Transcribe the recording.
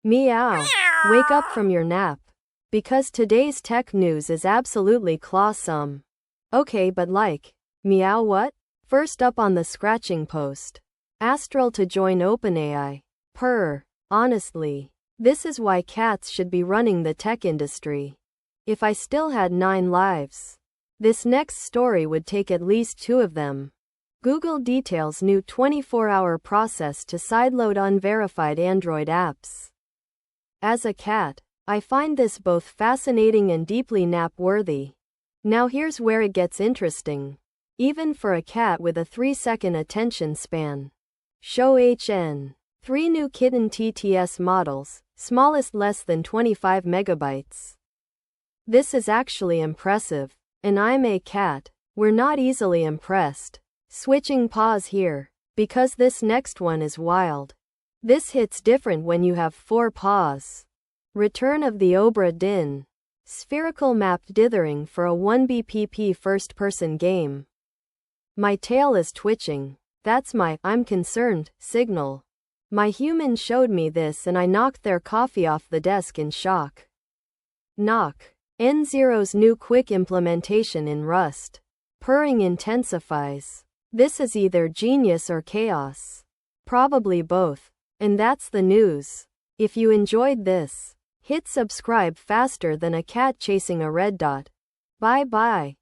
Meow. Wake up from your nap. Because today's tech news is absolutely clawsome. Okay, but meow what? First up on the scratching post. Astral to join OpenAI. Purr. Honestly, this is why cats should be running the tech industry. If I still had 9 lives, this next story would take at least 2 of them. Google details new 24-hour process to sideload unverified Android apps. As a cat, I find this both fascinating and deeply nap-worthy. Now here's where it gets interesting. Even for a cat with a 3-second attention span. Show HN. 3 new Kitten TTS models, smallest less than 25 megabytes. This is actually impressive, and I'm a cat. We're not easily impressed. Switching paws here, because this next one is wild. This hits different when you have 4 paws. Return of the Obra Dinn. Spherical mapped dithering for a 1BPP first-person game. My tail is twitching. That's my "I'm concerned" signal. My human showed me this and I knocked their coffee off the desk in shock. Knock. N0's new QUIC implementation in Rust. Purring intensifies. This is either genius or chaos. Probably both. And that's the news. If you enjoyed this, hit subscribe faster than a cat chasing a red dot. Bye bye.